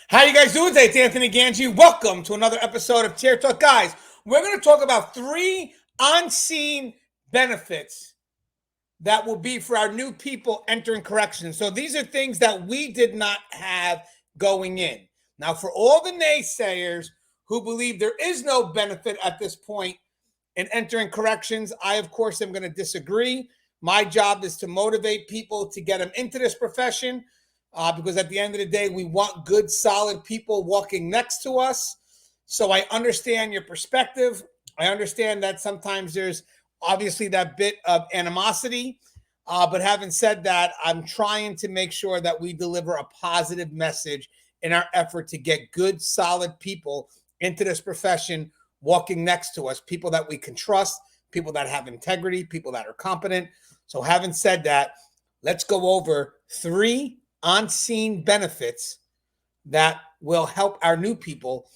How you guys doing today? It's Anthony Gangi. Welcome to another episode of Chair Talk. Guys, we're going to talk about 3 unseen benefits that will be for our new people entering corrections. So these are things that we did not have going in. Now, for all the naysayers who believe there is no benefit at this point in entering corrections, I, of course, am going to disagree. My job is to motivate people to get them into this profession. Because at the end of the day, we want good, solid people walking next to us. So I understand your perspective. I understand that sometimes there's obviously that bit of animosity. But having said that, I'm trying to make sure that we deliver a positive message in our effort to get good, solid people into this profession walking next to us, people that we can trust, people that have integrity, people that are competent. So having said that, let's go over 3 unseen benefits that will help our new people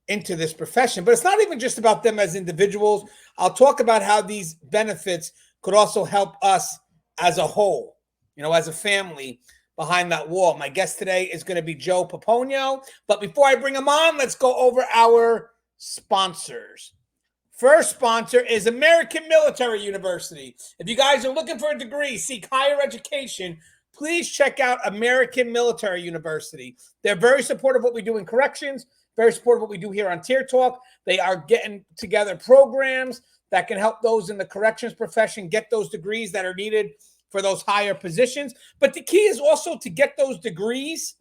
into this profession. But it's not even just about them as individuals. I'll talk about how these benefits could also help us as a whole, as a family behind that wall. My guest today is going to be Joe Pomponio. But before I bring him on, let's go over our sponsors. First sponsor is American Military University. If you guys are looking for a degree, seek higher education, please check out American Military University. They're very supportive of what we do in corrections, very supportive of what we do here on Tier Talk. They are getting together programs that can help those in the corrections profession get those degrees that are needed for those higher positions. But the key is also to get those degrees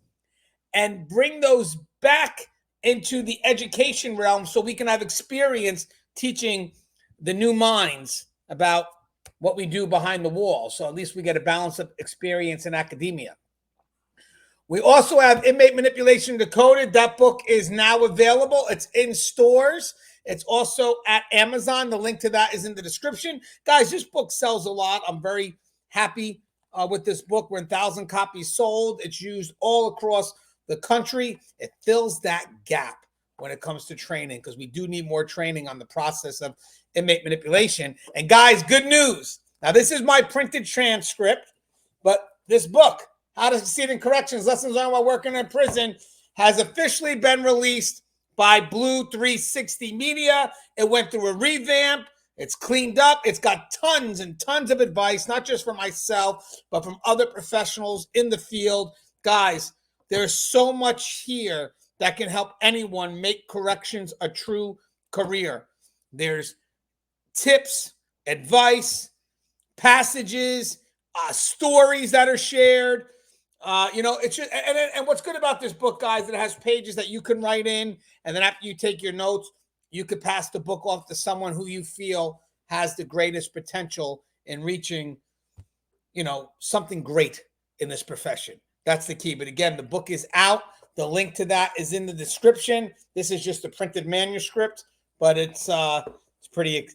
and bring those back into the education realm so we can have experience teaching the new minds about what we do behind the wall. So at least we get a balance of experience in academia. We also have Inmate Manipulation Decoded. That book is now available. It's in stores. It's also at Amazon. The link to that is in the description. Guys, this book sells a lot. I'm very happy with this book. We're 1,000 copies sold. It's used all across the country. It fills that gap when it comes to training, because we do need more training on the process of inmate manipulation. And guys, good news. Now, this is my printed transcript, but this book, How to Succeed in Corrections, Lessons Learned While Working in Prison, has officially been released by Blue 360 Media. It went through a revamp. It's cleaned up. It's got tons and tons of advice, not just from myself, but from other professionals in the field. Guys, there's so much here that can help anyone make corrections a true career. There's tips, advice, passages, stories that are shared. It's just, and what's good about this book, guys, it has pages that you can write in, and then after you take your notes, you could pass the book off to someone who you feel has the greatest potential in reaching, something great in this profession. That's the key. But again, the book is out. The link to that is in the description. This is just a printed manuscript, but it's pretty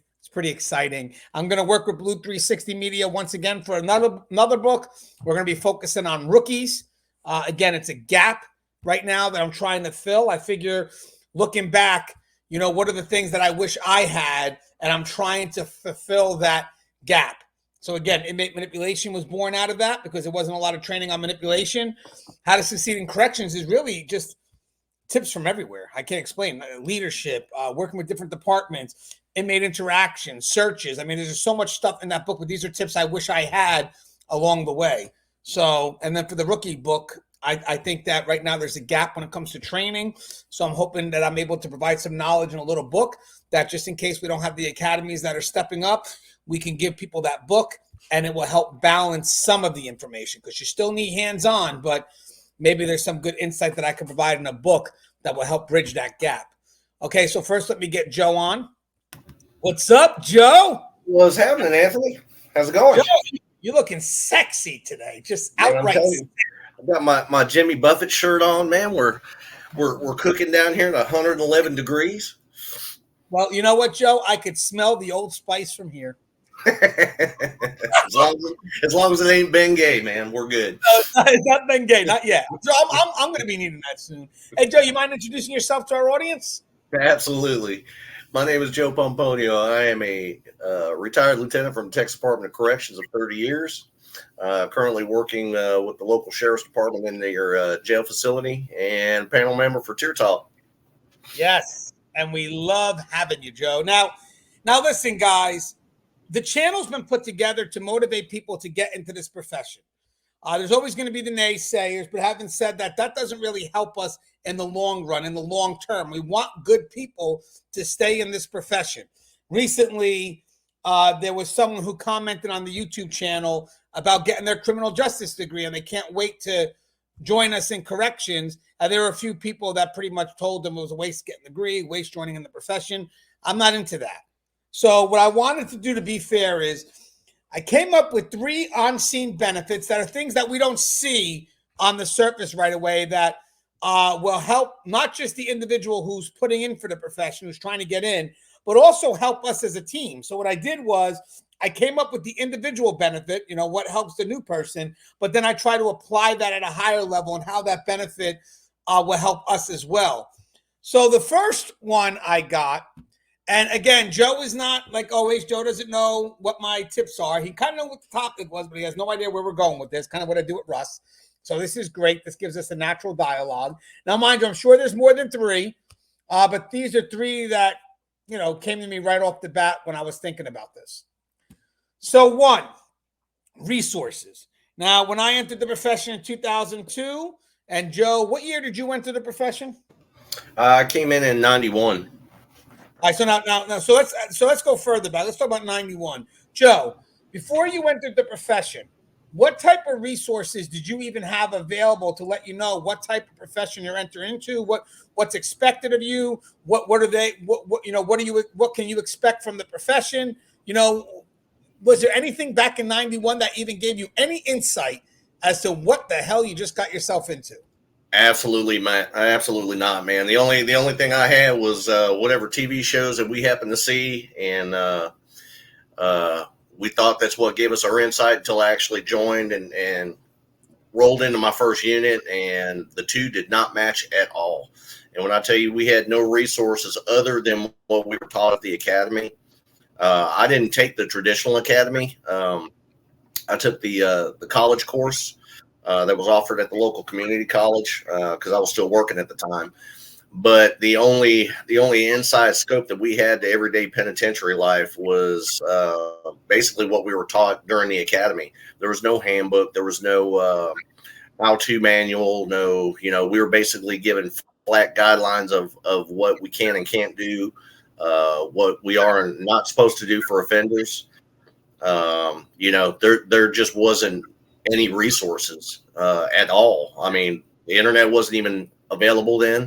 exciting. I'm going to work with Blue 360 Media once again for another book. We're going to be focusing on rookies. Again, it's a gap right now that I'm trying to fill. I figure, looking back, what are the things that I wish I had, and I'm trying to fulfill that gap. So again, inmate manipulation was born out of that because there wasn't a lot of training on manipulation. How to Succeed in Corrections is really just tips from everywhere. I can't explain. Leadership, working with different departments, inmate interaction, searches. I mean, there's just so much stuff in that book, but these are tips I wish I had along the way. So, and then for the rookie book, I think that right now there's a gap when it comes to training. So I'm hoping that I'm able to provide some knowledge in a little book that, just in case we don't have the academies that are stepping up, we can give people that book, and it will help balance some of the information, because you still need hands-on, but maybe there's some good insight that I can provide in a book that will help bridge that gap. Okay, so first let me get Joe on. What's up, Joe? What's happening, Anthony? How's it going? Joe, you're looking sexy today, just outright sexy. I've got my Jimmy Buffett shirt on, man. We're cooking down here at 111 degrees. Well, you know what, Joe? I could smell the Old Spice from here. as long as it ain't Bengay, man, we're good. It's not Bengay, not yet. So I'm going to be needing that soon. Hey, Joe, you mind introducing yourself to our audience? Absolutely. My name is Joe Pomponio. I am a retired lieutenant from the Texas Department of Corrections of 30 years. Currently working with the local sheriff's department in their jail facility, and panel member for Tier Talk. Yes, and we love having you, Joe. Now listen, guys. The channel's been put together to motivate people to get into this profession. There's always going to be the naysayers, but having said that, that doesn't really help us in the long run, in the long term. We want good people to stay in this profession. Recently, there was someone who commented on the YouTube channel about getting their criminal justice degree, and they can't wait to join us in corrections. There were a few people that pretty much told them it was a waste getting the degree, waste joining in the profession. I'm not into that. So what I wanted to do, to be fair, is I came up with 3 on-scene benefits that are things that we don't see on the surface right away that will help not just the individual who's putting in for the profession, who's trying to get in, but also help us as a team. So what I did was I came up with the individual benefit, what helps the new person, but then I try to apply that at a higher level and how that benefit will help us as well. So the first one I got, and again, Joe is not like always. Joe doesn't know what my tips are. He kind of knows what the topic was, but he has no idea where we're going with this. Kind of what I do with Russ. So this is great. This gives us a natural dialogue. Now, mind you, I'm sure there's more than 3, but these are 3 that, came to me right off the bat when I was thinking about this. So 1, resources. Now, when I entered the profession in 2002, and Joe, what year did you enter the profession? I came in 91. All right, so let's go further back. Let's talk about 91. Joe, before you entered the profession, what type of resources did you even have available to let you know what type of profession you're entering into, what's expected of you, what can you expect from the profession? Was there anything back in 91 that even gave you any insight as to what the hell you just got yourself into? Absolutely, man. Absolutely not, man. The only thing I had was whatever TV shows that we happened to see, and we thought that's what gave us our insight until I actually joined and rolled into my first unit, and the 2 did not match at all. And when I tell you we had no resources other than what we were taught at the academy, I didn't take the traditional academy. I took the college course. That was offered at the local community college because I was still working at the time. But the only inside scope that we had to everyday penitentiary life was basically what we were taught during the academy. There was no handbook. There was no how-to manual. No, we were basically given flat guidelines of what we can and can't do, what we are not supposed to do for offenders. There just wasn't any resources at all. I mean, the internet wasn't even available then,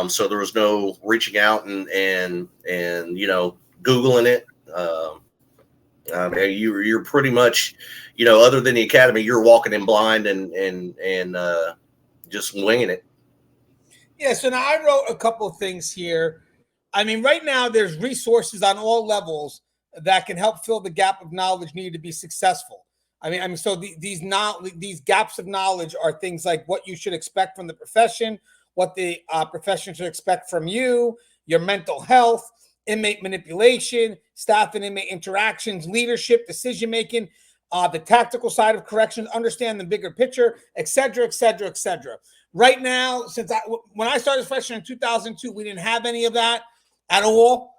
so there was no reaching out and Googling it. You're pretty much, other than the academy, you're walking in blind and just winging it. Yeah. So now I wrote a couple of things here. I mean, right now there's resources on all levels that can help fill the gap of knowledge needed to be successful. So these gaps of knowledge are things like what you should expect from the profession, what the profession should expect from you, your mental health, inmate manipulation, staff and inmate interactions, leadership, decision making, the tactical side of corrections, understand the bigger picture, et cetera, et cetera, et cetera. Right now, when I started profession in 2002, we didn't have any of that at all.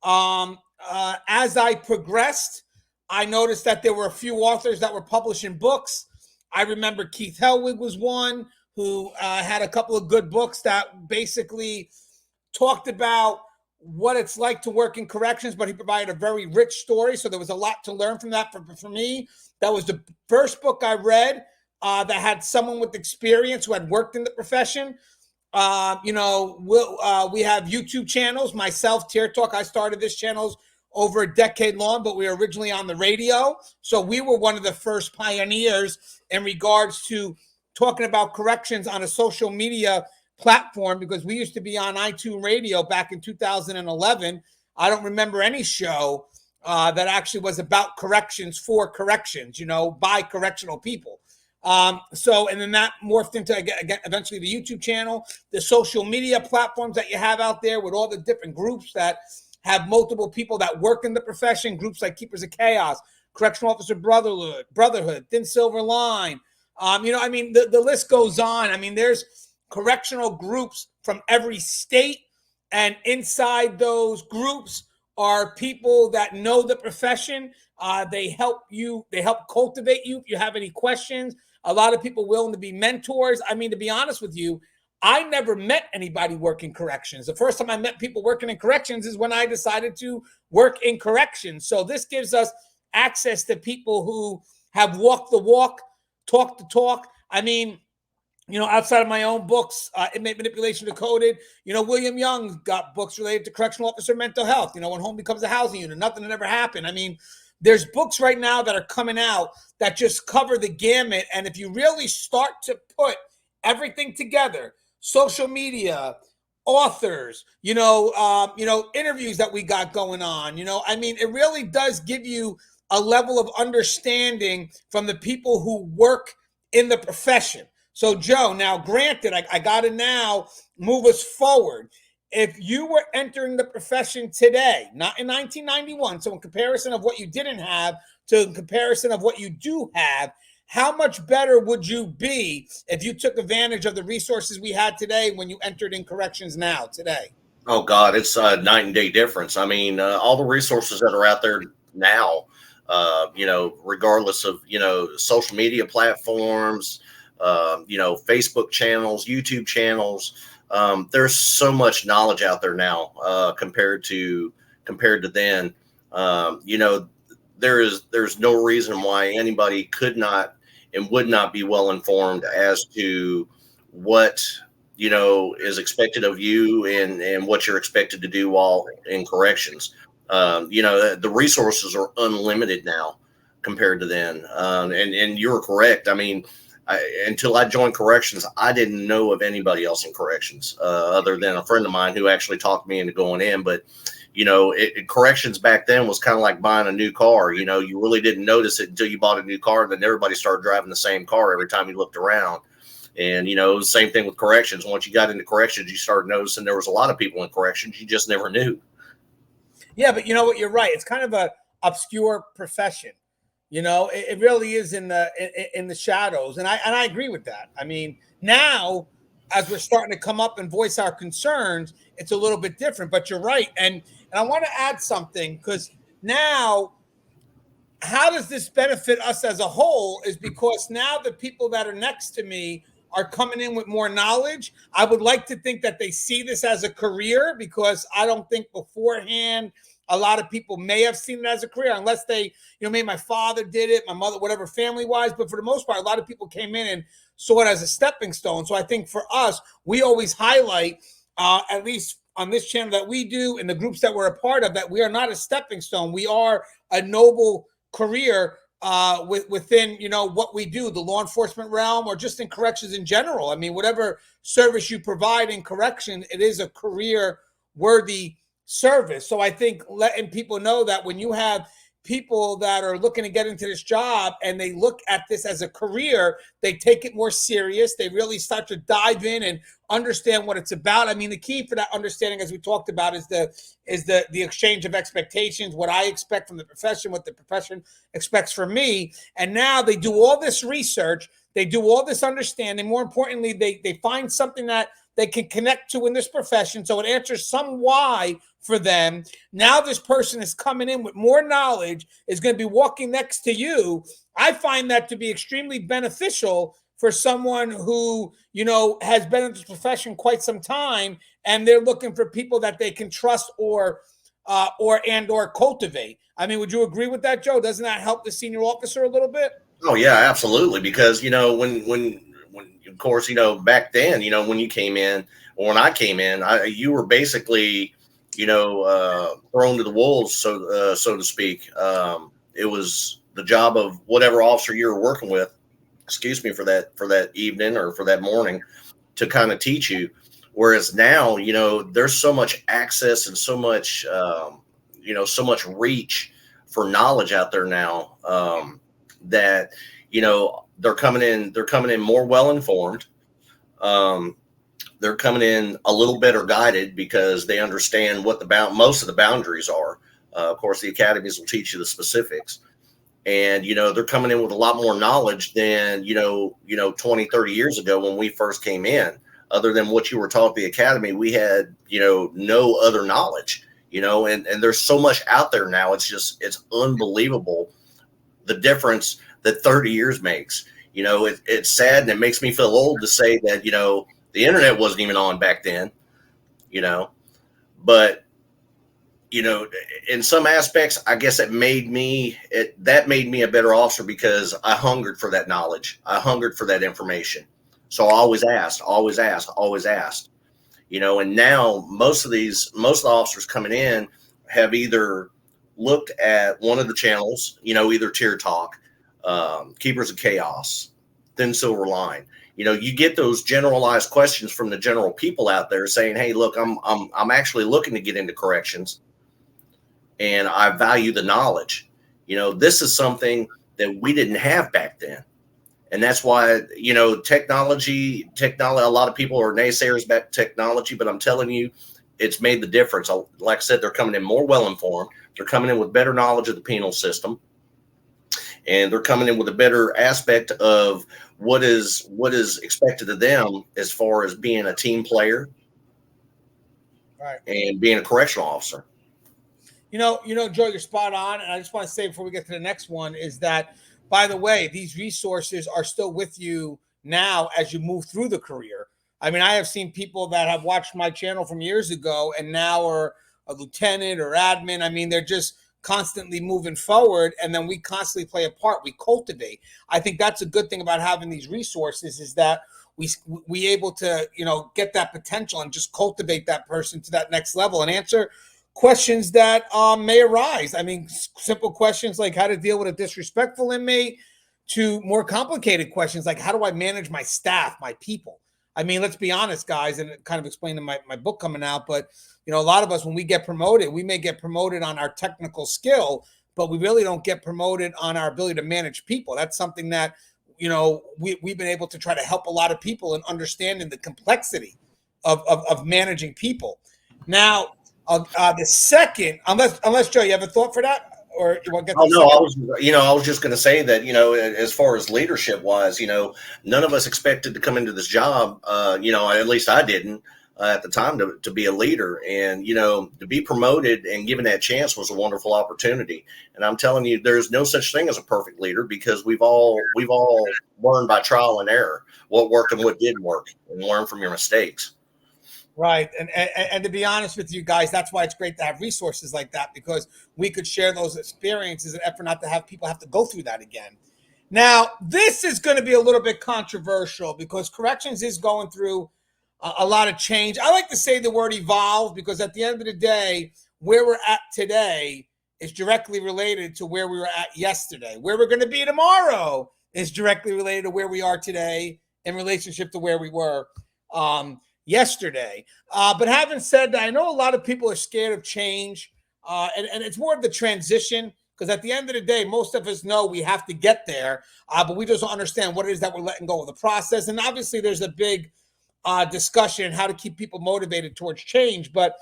As I progressed, I noticed that there were a few authors that were publishing books. I remember Keith Helwig was one who had a couple of good books that basically talked about what it's like to work in corrections, but he provided a very rich story. So there was a lot to learn from that. For me, that was the first book I read that had someone with experience who had worked in the profession. We have YouTube channels. Myself, Tier Talk, I started this channel over a decade long, but we were originally on the radio. So we were one of the first pioneers in regards to talking about corrections on a social media platform, because we used to be on iTunes Radio back in 2011. I don't remember any show that actually was about corrections for corrections, by correctional people. And then that morphed into, again, eventually the YouTube channel, the social media platforms that you have out there with all the different groups that have multiple people that work in the profession, groups like Keepers of Chaos, Correctional Officer Brotherhood, Thin Silver Line. The list goes on. I mean, there's correctional groups from every state, and inside those groups are people that know the profession. They help you. They help cultivate you if you have any questions. A lot of people willing to be mentors. I mean, to be honest with you, I never met anybody working corrections. The first time I met people working in corrections is when I decided to work in corrections. So this gives us access to people who have walked the walk, talked the talk. I mean, outside of my own books, Inmate Manipulation Decoded, William Young's got books related to correctional officer mental health, when home becomes a housing unit, nothing that ever happened. I mean, there's books right now that are coming out that just cover the gamut. And if you really start to put everything together, social media, authors, interviews that we got going on, it really does give you a level of understanding from the people who work in the profession. So, Joe, now granted, I got to now move us forward. If you were entering the profession today, not in 1991, so in comparison of what you didn't have to in comparison of what you do have, how much better would you be if you took advantage of the resources we had today when you entered in corrections now, today? Oh, God, it's a night and day difference. I mean, all the resources that are out there now, regardless of, social media platforms, Facebook channels, YouTube channels. There's so much knowledge out there now compared to then. There's no reason why anybody could not and would not be well informed as to what is expected of you and what you're expected to do while in corrections. The resources are unlimited now compared to then. And you're correct. I mean, until I joined corrections, I didn't know of anybody else in corrections other than a friend of mine who actually talked me into going in. But, corrections back then was kind of like buying a new car. You really didn't notice it until you bought a new car, and then everybody started driving the same car every time you looked around. And, same thing with corrections. Once you got into corrections, you started noticing there was a lot of people in corrections. You just never knew. Yeah, but you know what? You're right. It's kind of a obscure profession. It really is in the shadows, and I agree with that. I mean, now as we're starting to come up and voice our concerns, it's a little bit different. But you're right, and I want to add something, because now, how does this benefit us as a whole? Is because now the people that are next to me are coming in with more knowledge. I would like to think that they see this as a career, because I don't think beforehand a lot of people may have seen it as a career, unless they, maybe my father did it, my mother, whatever, family-wise. But for the most part, a lot of people came in and saw it as a stepping stone. So I think for us, we always highlight, at least on this channel that we do, and the groups that we're a part of, that we are not a stepping stone. We are a noble career within, what we do, the law enforcement realm, or just in corrections in general. I mean, whatever service you provide in correction, it is a career-worthy service. So I think letting people know that when you have people that are looking to get into this job and they look at this as a career, they take it more serious. They really start to dive in and understand what it's about. I mean, the key for that understanding, as we talked about, is the exchange of expectations, what I expect from the profession, what the profession expects from me. And now they do all this research, they do all this understanding. More importantly, they find something that they can connect to in this profession, so it answers some why for them. Now this person is coming in with more knowledge, is going to be walking next to you. I find that to be extremely beneficial for someone who, has been in this profession quite some time, and they're looking for people that they can trust or cultivate. I mean, would you agree with that, Joe? Doesn't that help the senior officer a little bit? Oh yeah, absolutely. Because when of course back then, when you came in, or when I came in, you were basically thrown to the wolves, so to speak. It was the job of whatever officer you were working with, excuse me, for that evening or for that morning, to kind of teach you. Whereas now, there's so much access and so much so much reach for knowledge out there now, that they're coming in more well informed. They're coming in a little better guided, because they understand what most of the boundaries are. Of course, the academies will teach you the specifics, And, they're coming in with a lot more knowledge than, 20, 30 years ago when we first came in. Other than what you were taught at the academy, we had, no other knowledge, and there's so much out there now. It's unbelievable the difference that 30 years makes. It's sad, and it makes me feel old to say that, the internet wasn't even on back then, but in some aspects, I guess that made me a better officer because I hungered for that knowledge. I hungered for that information. So I always asked, and now most of the officers coming in have either looked at one of the channels, either Tier Talk, Keepers of Chaos, Thin Silver Line. You get those generalized questions from the general people out there saying, "Hey, look, I'm actually looking to get into corrections, and I value the knowledge." This is something that we didn't have back then. And that's why, technology, a lot of people are naysayers about technology, but I'm telling you, it's made the difference. Like I said, they're coming in more well-informed. They're coming in with better knowledge of the penal system. And they're coming in with a better aspect of what is expected of them as far as being a team player, right, and being a correctional officer. Joe, you're spot on. And I just want to say before we get to the next one is that, by the way, these resources are still with you now as you move through the career. I mean, I have seen people that have watched my channel from years ago and now are a lieutenant or admin. I mean, they're just constantly moving forward, and then we constantly play a part. We cultivate. I think that's a good thing about having these resources is that we able to, get that potential and just cultivate that person to that next level and answer questions that may arise. I mean, simple questions like how to deal with a disrespectful inmate to more complicated questions like how do I manage my staff, my people? I mean, let's be honest, guys, and kind of explain in my book coming out, but a lot of us, when we get promoted, we may get promoted on our technical skill, but we really don't get promoted on our ability to manage people. That's something that, we've been able to try to help a lot of people in understanding the complexity of managing people. Now, the second, unless Joe, you have a thought for that, or you want to get? Oh no, I was just going to say that as far as leadership wise, none of us expected to come into this job. At least I didn't at the time to be a leader, and to be promoted and given that chance was a wonderful opportunity. And I'm telling you, there's no such thing as a perfect leader because we've all learned by trial and error what worked and what didn't work, and learn from your mistakes. Right. And to be honest with you guys, that's why it's great to have resources like that, because we could share those experiences and effort not to have people have to go through that again. Now, this is going to be a little bit controversial because corrections is going through a lot of change. I like to say the word evolve because at the end of the day, where we're at today is directly related to where we were at yesterday. Where we're going to be tomorrow is directly related to where we are today in relationship to where we were yesterday. But having said that, I know a lot of people are scared of change, and it's more of the transition because at the end of the day, most of us know we have to get there, but we just don't understand what it is that we're letting go of the process. And obviously, there's a big discussion on how to keep people motivated towards change. But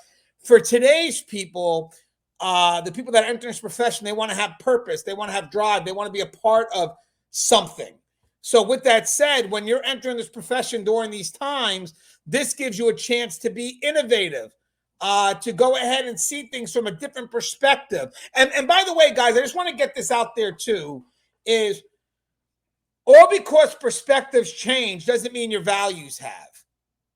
for today's people, the people that enter this profession, they want to have purpose, they want to have drive, they want to be a part of something. So with that said, when you're entering this profession during these times, this gives you a chance to be innovative, to go ahead and see things from a different perspective. And by the way, guys, I just want to get this out there too, is all because perspectives change doesn't mean your values have.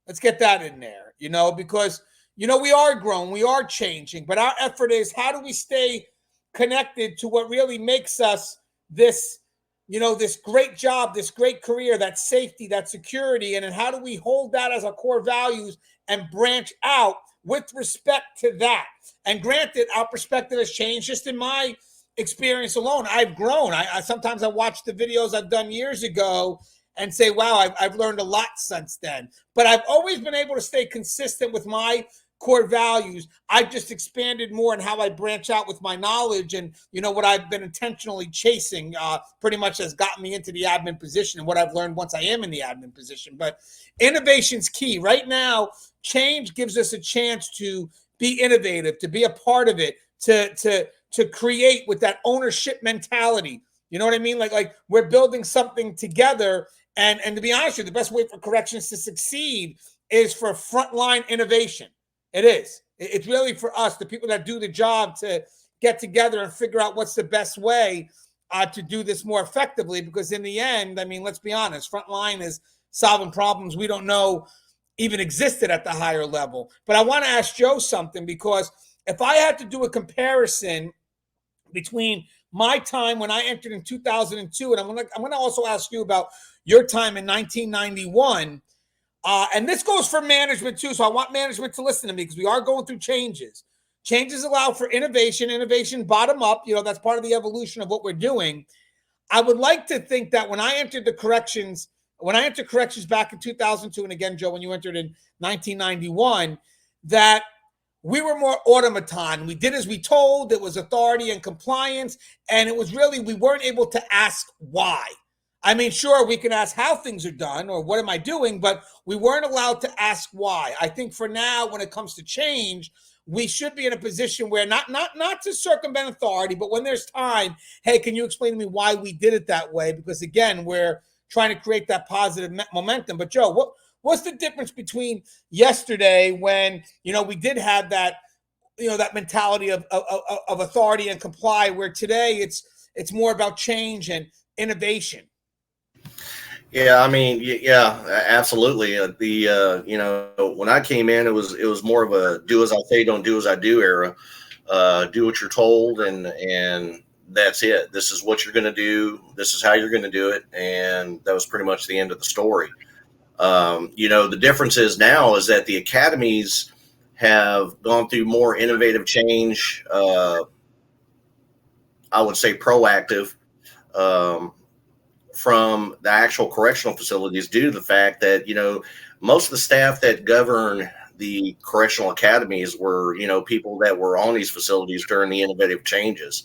Let's get that in there, because, we are growing, we are changing, but our effort is how do we stay connected to what really makes us this, this great job, this great career, that safety, that security, and then how do we hold that as our core values and branch out with respect to that? And granted, our perspective has changed just in my experience alone. I've grown. I sometimes I watch the videos I've done years ago and say, wow, I've learned a lot since then. But I've always been able to stay consistent with my core values. I've just expanded more in how I branch out with my knowledge and, what I've been intentionally chasing pretty much has gotten me into the admin position and what I've learned once I am in the admin position. But innovation's key. Right now, change gives us a chance to be innovative, to be a part of it, to create with that ownership mentality. You know what I mean? Like we're building something together. And to be honest with you, the best way for corrections to succeed is for frontline innovation. It is. It's really for us, the people that do the job, to get together and figure out what's the best way to do this more effectively. Because in the end, I mean, let's be honest, frontline is solving problems we don't know even existed at the higher level. But I want to ask Joe something, because if I had to do a comparison between my time when I entered in 2002, and I'm gonna also ask you about your time in 1991. And this goes for management too. So I want management to listen to me, because we are going through changes. Changes allow for innovation, innovation bottom up. You know, that's part of the evolution of what we're doing. I would like to think that when I entered corrections back in 2002, and again, Joe, when you entered in 1991, that we were more automaton. We did as we told. It was authority and compliance. And it was really, we weren't able to ask why. I mean, sure, we can ask how things are done or what am I doing, but we weren't allowed to ask why. I think for now, when it comes to change, we should be in a position where not to circumvent authority, but when there's time, hey, can you explain to me why we did it that way? Because again, we're trying to create that positive momentum. But Joe, what's the difference between yesterday, when we did have that that mentality of authority and comply, where today it's more about change and innovation? Yeah, I mean, yeah, absolutely. When I came in, it was more of a do as I say, don't do as I do era. Do what you're told, and that's it. This is what you're going to do. This is how you're going to do it, and that was pretty much the end of the story. The difference is now is that the academies have gone through more innovative change. I would say proactive. Um, from the actual correctional facilities, due to the fact that most of the staff that govern the correctional academies were people that were on these facilities during the innovative changes.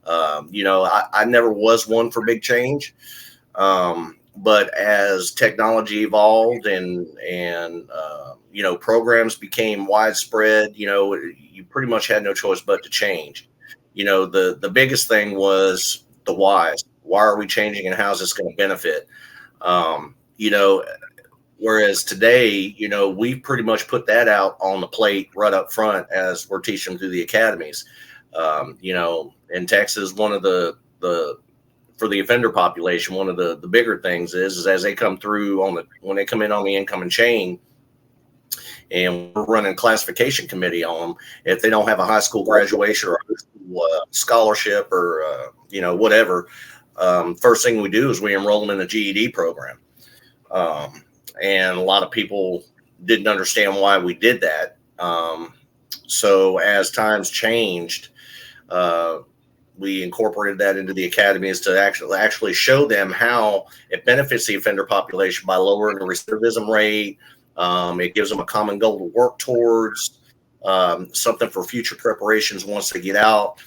I never was one for big change, but as technology evolved and programs became widespread, you pretty much had no choice but to change. The biggest thing was the whys. Why are we changing, and how is this going to benefit? Um, you know, Whereas today, we've pretty much put that out on the plate right up front as we're teaching them through the academies. In Texas, one of the for the offender population, one of the bigger things is as they come through when they come in on the incoming chain, and we're running classification committee on them. If they don't have a high school graduation or a scholarship or whatever, first thing we do is we enroll them in a GED program. And a lot of people didn't understand why we did that. So as times changed, we incorporated that into the academies to actually show them how it benefits the offender population by lowering the recidivism rate. It gives them a common goal to work towards, something for future preparations once they get out.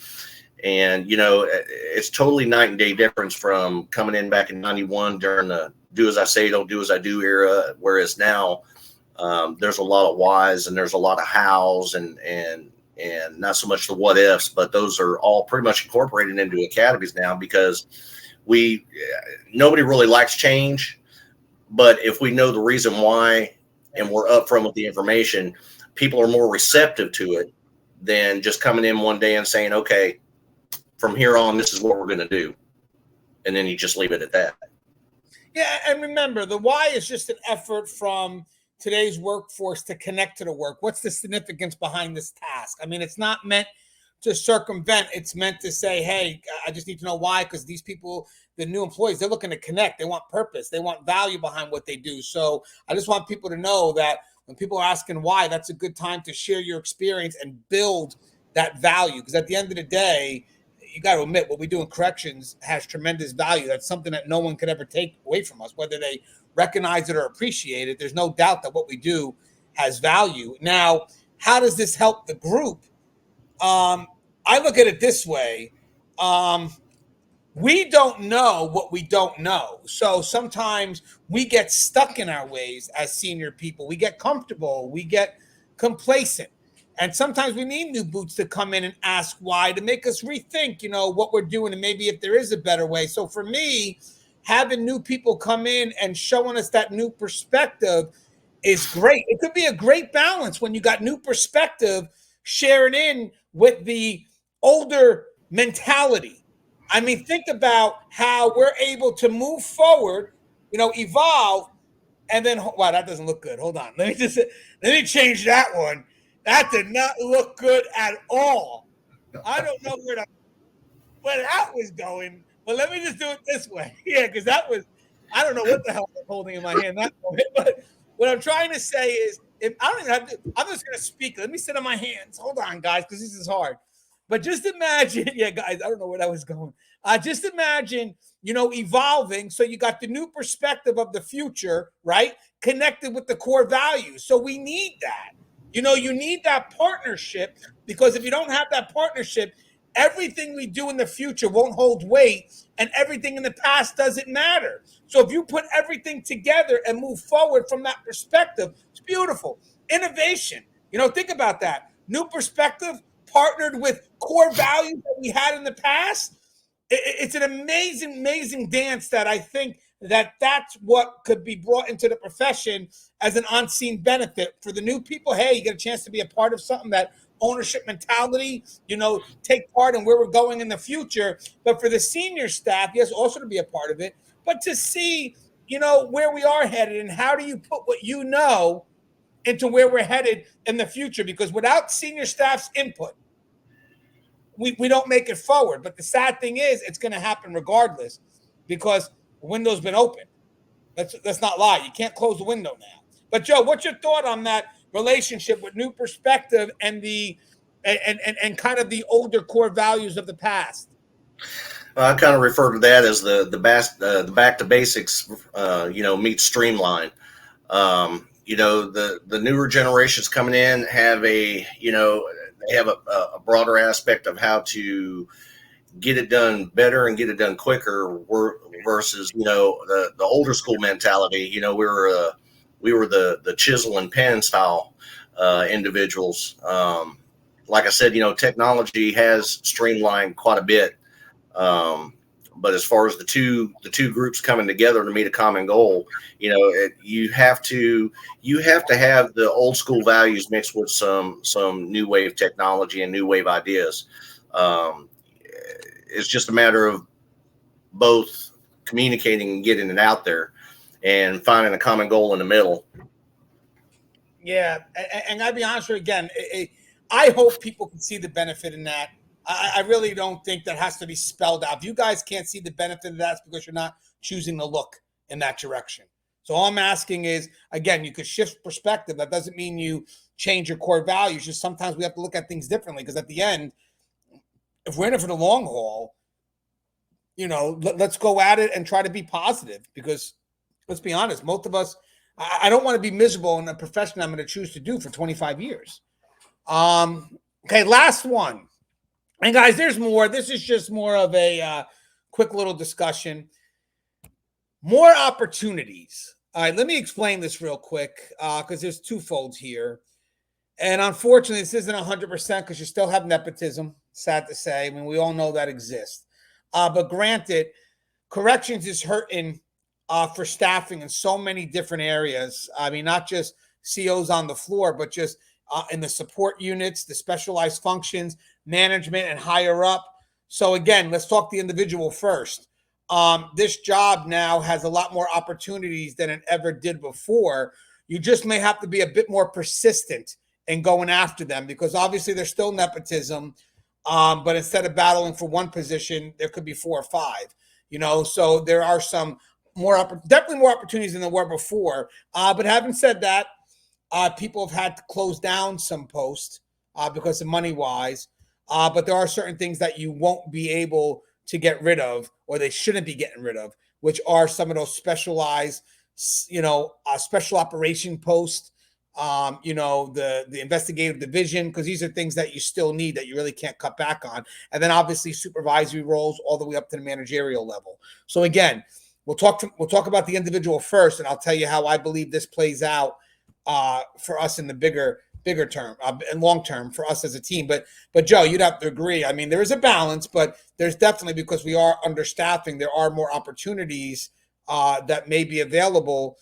And, it's totally night and day difference from coming in back in 91 during the do as I say, don't do as I do era. Whereas now, there's a lot of whys and there's a lot of hows and not so much the what ifs, but those are all pretty much incorporated into academies now because nobody really likes change. But if we know the reason why and we're upfront with the information, people are more receptive to it than just coming in one day and saying, okay, from here on, this is what we're going to do. And then you just leave it at that. Yeah, and remember, the why is just an effort from today's workforce to connect to the work. What's the significance behind this task? I mean, it's not meant to circumvent. It's meant to say, hey, I just need to know why, because these people, the new employees, they're looking to connect. They want purpose. They want value behind what they do. So I just want people to know that when people are asking why, that's a good time to share your experience and build that value. Because at the end of the day, you got to admit, what we do in corrections has tremendous value. That's something that no one could ever take away from us, whether they recognize it or appreciate it. There's no doubt that what we do has value. Now, how does this help the group? I look at it this way. We don't know what we don't know. So sometimes we get stuck in our ways as senior people. We get comfortable. We get complacent. And sometimes we need new boots to come in and ask why, to make us rethink, what we're doing and maybe if there is a better way. So for me, having new people come in and showing us that new perspective is great. It could be a great balance when you got new perspective sharing in with the older mentality. I mean, think about how we're able to move forward, evolve, and then wow, that doesn't look good. Hold on. Let me change that one. That did not look good at all. I don't know where that was going, but let me just do it this way. Yeah, because that was, I don't know what the hell I'm holding in my hand that moment. But what I'm trying to say is, if I don't even have to, I'm just going to speak. Let me sit on my hands. Hold on, guys, because this is hard. But just imagine, yeah, guys, I don't know where that was going. Just imagine, evolving. So you got the new perspective of the future, right? Connected with the core values. So we need that. You need that partnership, because if you don't have that partnership, everything we do in the future won't hold weight, and everything in the past doesn't matter. So if you put everything together and move forward from that perspective, it's beautiful. Innovation. Think about that. New perspective partnered with core values that we had in the past. It's an amazing, amazing dance that I think that's what could be brought into the profession as an unseen benefit for the new people. Hey, you get a chance to be a part of something that ownership mentality, take part in where we're going in the future. But for the senior staff, yes, also to be a part of it, but to see, where we are headed and how do you put what into where we're headed in the future. Because without senior staff's input, we don't make it forward. But the sad thing is, it's going to happen regardless, because the window's been open. Let's not lie. You can't close the window now. But Joe, what's your thought on that relationship with new perspective and the and kind of the older core values of the past? I kind of refer to that as the back to basics, meets streamline. The newer generations coming in have they have a broader aspect of how to get it done better and get it done quicker, versus the older school mentality. We were the chisel and pen style individuals. Like I said, technology has streamlined quite a bit. But as far as the two groups coming together to meet a common goal, you have to have the old school values mixed with some new wave technology and new wave ideas. It's just a matter of both communicating and getting it out there and finding a common goal in the middle. Yeah, and I'll be honest with you again. I hope people can see the benefit in that. I really don't think that has to be spelled out. If you guys can't see the benefit of that, it's because you're not choosing to look in that direction. So all I'm asking is, again, you could shift perspective. That doesn't mean you change your core values. Just sometimes we have to look at things differently, because at the end, if we're in it for the long haul, let's go at it and try to be positive. Because let's be honest, most of us, I don't want to be miserable in a profession I'm going to choose to do for 25 years. Okay, last one. And guys, there's more. This is just more of a quick little discussion. More opportunities. All right, let me explain this real quick, because there's two folds here. And unfortunately, this isn't 100% because you still have nepotism, sad to say. I mean, we all know that exists. But granted, corrections is hurting for staffing in so many different areas. I mean, not just COs on the floor, but just in the support units, the specialized functions, management, and higher up. So again, let's talk the individual first. This job now has a lot more opportunities than it ever did before. You just may have to be a bit more persistent in going after them, because obviously there's still nepotism. But instead of battling for one position, there could be 4 or 5. So there are some definitely more opportunities than there were before. But having said that, people have had to close down some posts because of money wise. But there are certain things that you won't be able to get rid of, or they shouldn't be getting rid of, which are some of those specialized, special operation posts, the investigative division, because these are things that you still need that you really can't cut back on. And then obviously supervisory roles all the way up to the managerial level. So again, we'll talk about the individual first, and I'll tell you how I believe this plays out for us in the bigger bigger term and long term for us as a team. But Joe, you'd have to agree. I mean, there is a balance, but there's definitely, because we are understaffing, there are more opportunities that may be available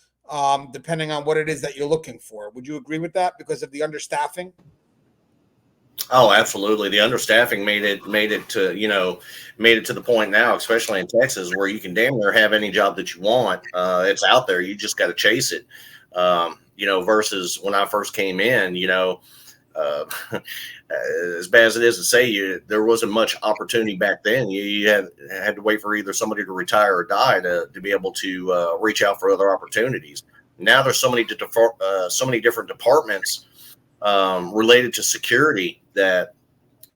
depending on what it is that you're looking for. Would you agree with that because of the understaffing? Oh, absolutely. The understaffing made it to the point now, especially in Texas, where you can damn near have any job that you want. It's out there. You just got to chase it. Versus when I first came in, uh, as bad as it is to say, there wasn't much opportunity back then. You had to wait for either somebody to retire or die to be able to reach out for other opportunities. Now there's so many different departments related to security that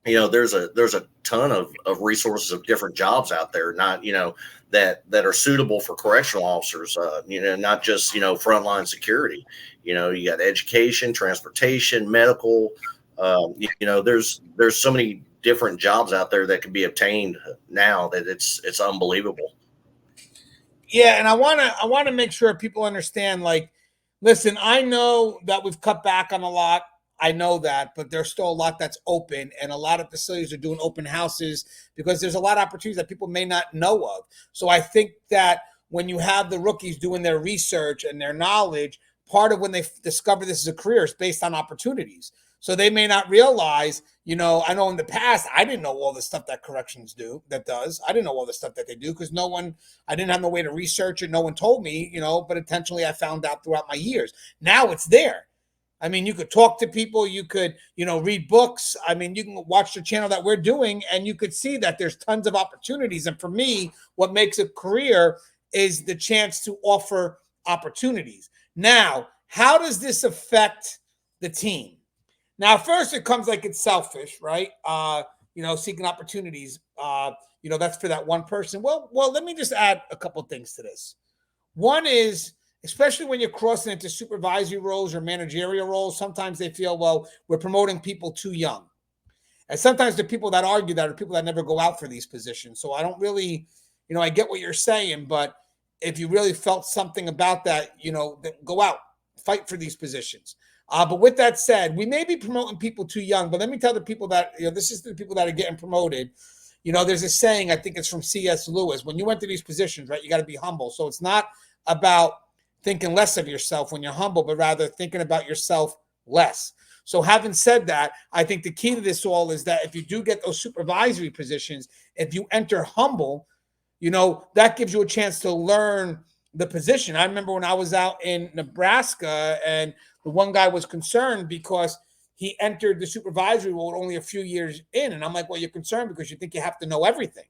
there's a ton of resources of different jobs out there, not that are suitable for correctional officers, not just frontline security. You got education, transportation, medical. There's so many different jobs out there that can be obtained now that it's unbelievable. Yeah, and I want to make sure people understand. Like, listen, I know that we've cut back on a lot. I know that, but there's still a lot that's open, and a lot of facilities are doing open houses because there's a lot of opportunities that people may not know of. So I think that when you have the rookies doing their research and their knowledge, part of when they discover this is a career is based on opportunities. So they may not realize, I know in the past I didn't know all the stuff that corrections does. I didn't know all the stuff that they do because I didn't have no way to research it. No one told me, but intentionally I found out throughout my years. Now it's there. I mean, you could talk to people, you could, read books. I mean, you can watch the channel that we're doing and you could see that there's tons of opportunities. And for me, what makes a career is the chance to offer opportunities. Now, how does this affect the team? Now, first, it comes like it's selfish, right? Seeking opportunities. That's for that one person. Well, let me just add a couple of things to this. One is, especially when you're crossing into supervisory roles or managerial roles, sometimes they feel, well, we're promoting people too young. And sometimes the people that argue that are people that never go out for these positions. So I don't really, I get what you're saying, but if you really felt something about that, then go out, fight for these positions. But with that said, we may be promoting people too young, but let me tell the people that, this is the people that are getting promoted. There's a saying, I think it's from C.S. Lewis, when you enter these positions, right, you got to be humble. So it's not about thinking less of yourself when you're humble, but rather thinking about yourself less. So having said that, I think the key to this all is that if you do get those supervisory positions, if you enter humble, that gives you a chance to learn the position. I remember when I was out in Nebraska and the one guy was concerned because he entered the supervisory role only a few years in. And I'm like, well, you're concerned because you think you have to know everything.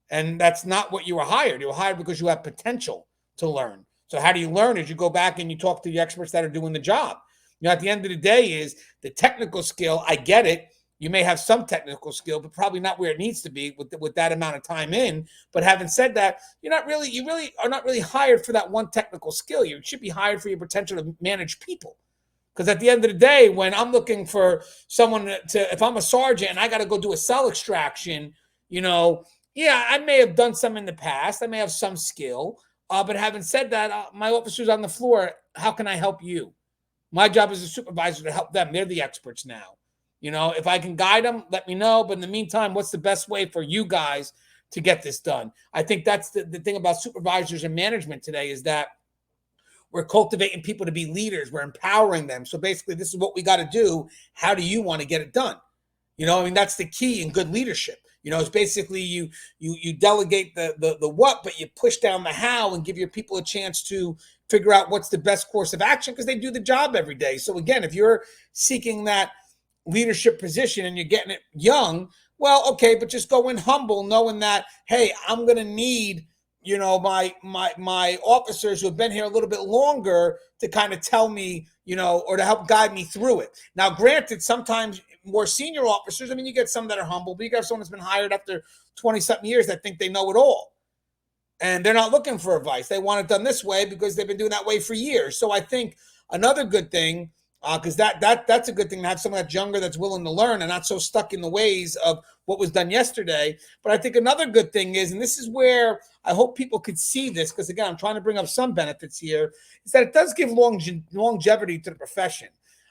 And that's not what you were hired. You were hired because you have potential to learn. So how do you learn? Is you go back and you talk to the experts that are doing the job. At the end of the day is the technical skill. I get it. You may have some technical skill, but probably not where it needs to be with that amount of time in. But having said that, you really are not really hired for that one technical skill. You should be hired for your potential to manage people. Because at the end of the day, when I'm looking for someone if I'm a sergeant and I got to go do a cell extraction, yeah, I may have done some in the past. I may have some skill. But having said that, my officers on the floor, how can I help you? My job as a supervisor to help them. They're the experts now. If I can guide them, let me know. But in the meantime, what's the best way for you guys to get this done? I think that's the thing about supervisors and management today is that we're cultivating people to be leaders. We're empowering them. So basically, this is what we got to do. How do you want to get it done? That's the key in good leadership. It's basically you delegate the what, but you push down the how and give your people a chance to figure out what's the best course of action because they do the job every day. So again, if you're seeking that leadership position and you're getting it young, well, okay, but just go in humble, knowing that, hey, I'm going to need, my officers who have been here a little bit longer to kind of tell me, or to help guide me through it. Now, granted, sometimes more senior officers, I mean, you get some that are humble, but you got someone that's been hired after 20-something years that think they know it all. And they're not looking for advice. They want it done this way because they've been doing that way for years. So I think another good thing, because that's a good thing to have someone that's younger that's willing to learn and not so stuck in the ways of what was done yesterday. But I think another good thing is, and this is where I hope people could see this, because again, I'm trying to bring up some benefits here, is that it does give longevity to the profession.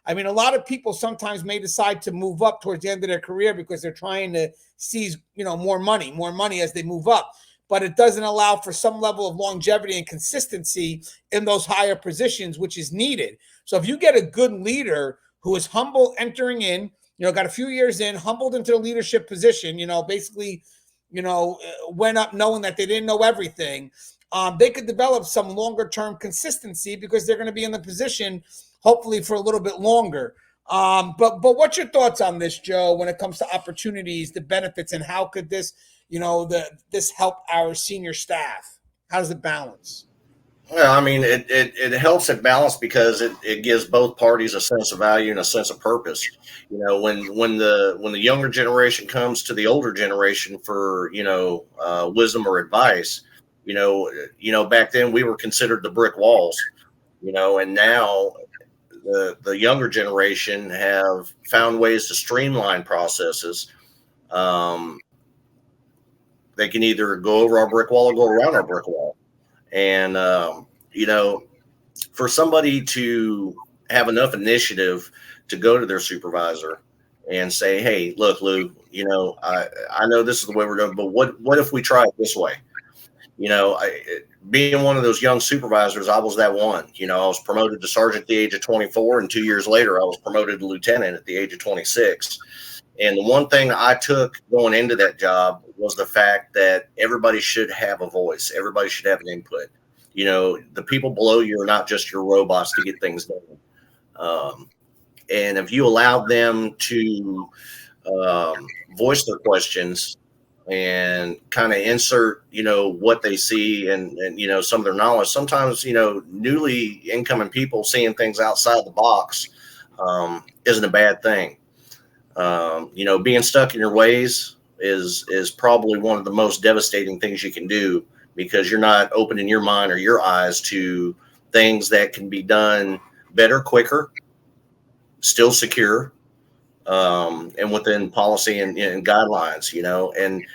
I mean, a lot of people sometimes may decide to move up towards the end of their career because they're trying to seize, more money as they move up. But it doesn't allow for some level of longevity and consistency in those higher positions, which is needed. So if you get a good leader who is humble entering in, got a few years in, humbled into the leadership position, basically, went up knowing that they didn't know everything, they could develop some longer term consistency because they're going to be in the position hopefully for a little bit longer. But what's your thoughts on this, Joe, when it comes to opportunities, the benefits, and how could this, this help our senior staff? How does it balance? Well, I mean, it helps it balance because it gives both parties a sense of value and a sense of purpose. When the younger generation comes to the older generation for wisdom or advice, back then we were considered the brick walls, and now the younger generation have found ways to streamline processes. Um, they can either go over our brick wall or go around our brick wall. And, for somebody to have enough initiative to go to their supervisor and say, hey, look, Lou, I know this is the way we're doing, but what if we try it this way? Being one of those young supervisors, I was that one. I was promoted to sergeant at the age of 24, and 2 years later, I was promoted to lieutenant at the age of 26. And the one thing I took going into that job was the fact that everybody should have a voice. Everybody should have an input. The people below you are not just your robots to get things done. And if you allow them to voice their questions and kind of insert, what they see and some of their knowledge, sometimes, newly incoming people seeing things outside the box isn't a bad thing. Being stuck in your ways is probably one of the most devastating things you can do, because you're not opening your mind or your eyes to things that can be done better, quicker, still secure, and within policy and guidelines, and,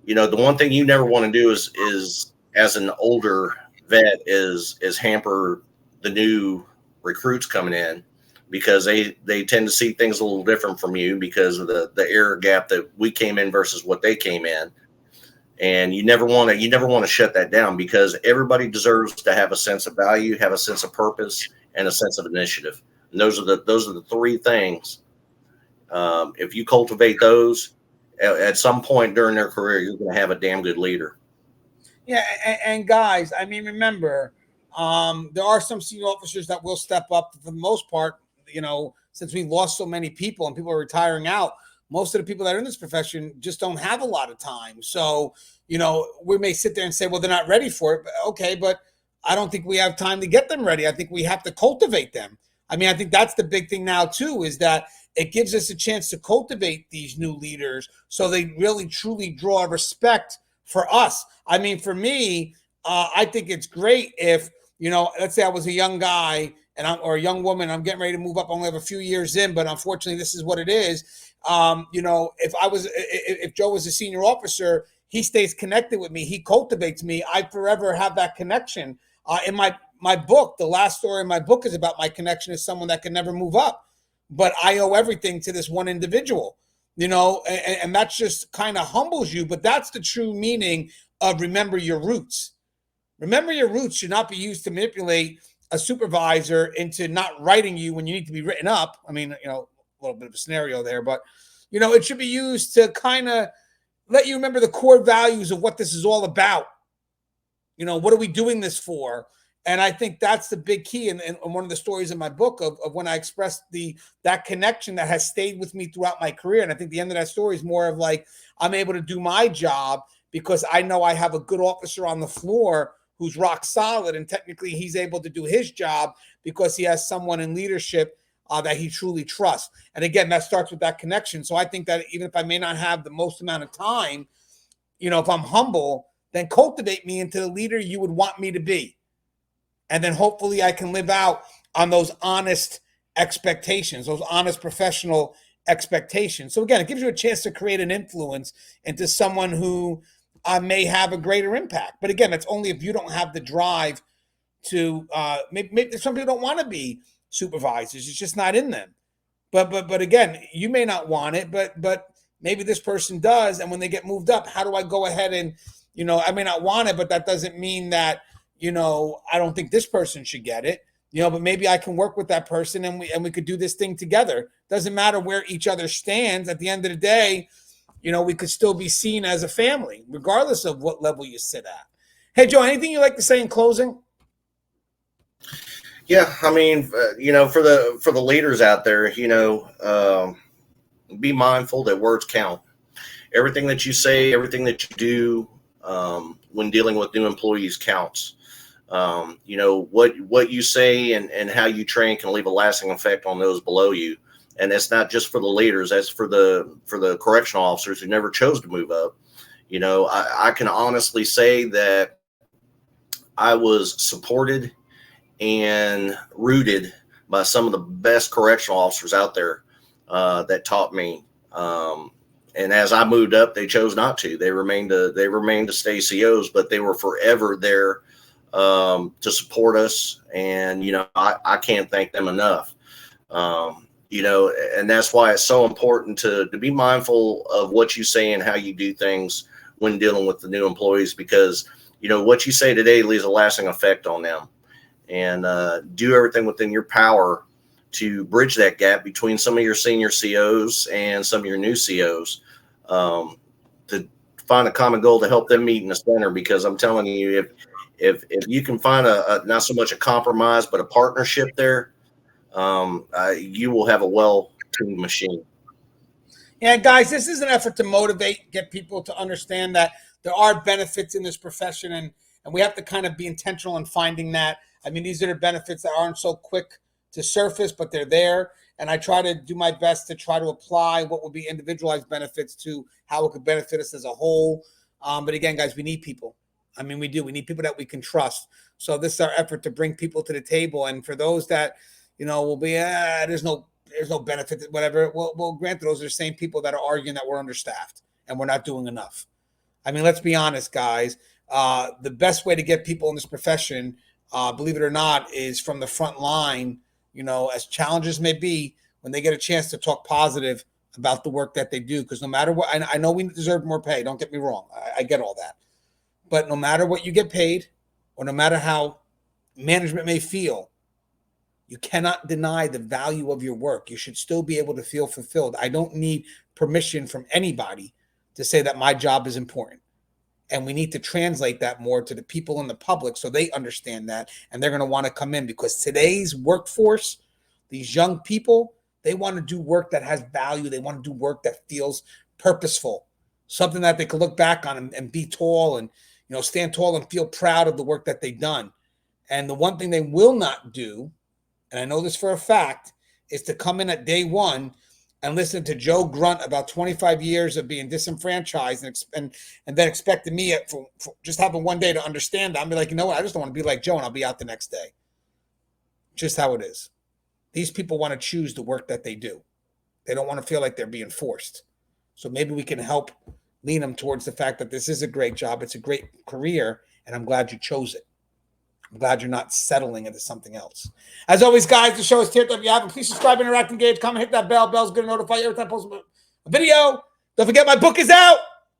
the one thing you never want to do is as an older vet is hamper the new recruits coming in, because they tend to see things a little different from you because of the error gap that we came in versus what they came in. And you never want to shut that down, because everybody deserves to have a sense of value, have a sense of purpose, and a sense of initiative. And those are the three things. If you cultivate those at some point during their career, you're going to have a damn good leader. Yeah, and guys, I mean, remember, there are some senior officers that will step up. For the most part, since we lost so many people and people are retiring out, most of the people that are in this profession just don't have a lot of time. So, we may sit there and say, well, they're not ready for it. But okay, but I don't think we have time to get them ready. I think we have to cultivate them. I mean, I think that's the big thing now, too, is that it gives us a chance to cultivate these new leaders so they really, truly draw respect for us. I mean, for me, I think it's great if, let's say I was a young guy or a young woman, I'm getting ready to move up. I only have a few years in, but unfortunately, this is what it is. If Joe was a senior officer, he stays connected with me. He cultivates me. I forever have that connection. In my book, the last story in my book is about my connection to someone that can never move up, but I owe everything to this one individual. And that just kind of humbles you. But that's the true meaning of remember your roots. Remember your roots should not be used to manipulate a supervisor into not writing you when you need to be written up. I mean, a little bit of a scenario there, but, it should be used to kind of let you remember the core values of what this is all about. What are we doing this for? And I think that's the big key. And one of the stories in my book of when I expressed that connection that has stayed with me throughout my career. And I think the end of that story is more of like, I'm able to do my job because I know I have a good officer on the floor who's rock solid. And technically he's able to do his job because he has someone in leadership that he truly trusts. And again, that starts with that connection. So I think that even if I may not have the most amount of time, if I'm humble, then cultivate me into the leader you would want me to be. And then hopefully I can live out on those honest expectations, those honest professional expectations. So again, it gives you a chance to create an influence into someone who may have a greater impact. But again, that's only if you don't have the drive to maybe some people don't want to be supervisors. It's just not in them. But again, you may not want it, but maybe this person does. And when they get moved up, how do I go ahead and, I may not want it, but that doesn't mean that, I don't think this person should get it. But maybe I can work with that person and we could do this thing together. Doesn't matter where each other stands. At the end of the day, we could still be seen as a family, regardless of what level you sit at. Hey, Joe, anything you'd like to say in closing? Yeah, I mean, for the leaders out there, be mindful that words count. Everything that you say, everything that you do, when dealing with new employees counts. What you say and how you train can leave a lasting effect on those below you. And that's not just for the leaders. That's for the correctional officers who never chose to move up. I can honestly say that I was supported and rooted by some of the best correctional officers out there that taught me. And as I moved up, they chose not to. They remained to stay COs, but they were forever there to support us. And I can't thank them enough. And that's why it's so important to be mindful of what you say and how you do things when dealing with the new employees, because what you say today leaves a lasting effect on them. And do everything within your power to bridge that gap between some of your senior COs and some of your new COs, to find a common goal to help them meet in the center. Because I'm telling you, if you can find a not so much a compromise, but a partnership there, you will have a well-tuned machine. Yeah, guys, this is an effort to motivate, get people to understand that there are benefits in this profession, and we have to kind of be intentional in finding that. I mean, these are the benefits that aren't so quick to surface, but they're there. And I try to do my best to try to apply what would be individualized benefits to how it could benefit us as a whole. But again, guys, we need people. I mean, we do. We need people that we can trust. So this is our effort to bring people to the table. And for those that, will be, there's no benefit, whatever. Well, granted, those are the same people that are arguing that we're understaffed and we're not doing enough. I mean, let's be honest, guys. The best way to get people in this profession, believe it or not, is from the front line. As challenges may be, when they get a chance to talk positive about the work that they do. Because no matter what, I know we deserve more pay. Don't get me wrong. I get all that. But no matter what you get paid, or no matter how management may feel, you cannot deny the value of your work. You should still be able to feel fulfilled. I don't need permission from anybody to say that my job is important. And we need to translate that more to the people in the public so they understand that, and they're going to want to come in, because today's workforce, these young people, they want to do work that has value. They want to do work that feels purposeful, something that they can look back on and be tall and, stand tall and feel proud of the work that they've done. And the one thing they will not do, and I know this for a fact, is to come in at day one and listen to Joe grunt about 25 years of being disenfranchised and then expecting me for just having one day to understand that. I'll be like, you know what? I just don't want to be like Joe, and I'll be out the next day. Just how it is. These people want to choose the work that they do. They don't want to feel like they're being forced. So maybe we can help lean them towards the fact that this is a great job. It's a great career, and I'm glad you chose it. I'm glad you're not settling into something else. As always, guys, the show is Teared Up. If you haven't, please subscribe, interact, engage, comment, hit that bell. Bell's going to notify you every time I post a video. Don't forget, my book is out.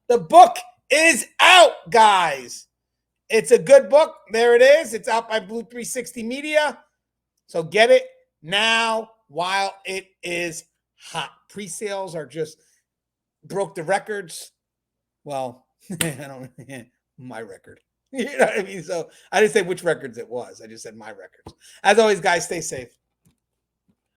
The book is out, guys. It's a good book. There it is. It's out by Blue 360 Media. So get it now while it is hot. Pre-sales are just broke the records. Well, I don't my record. You know what I mean? So I didn't say which records it was. I just said my records. As always, guys, stay safe.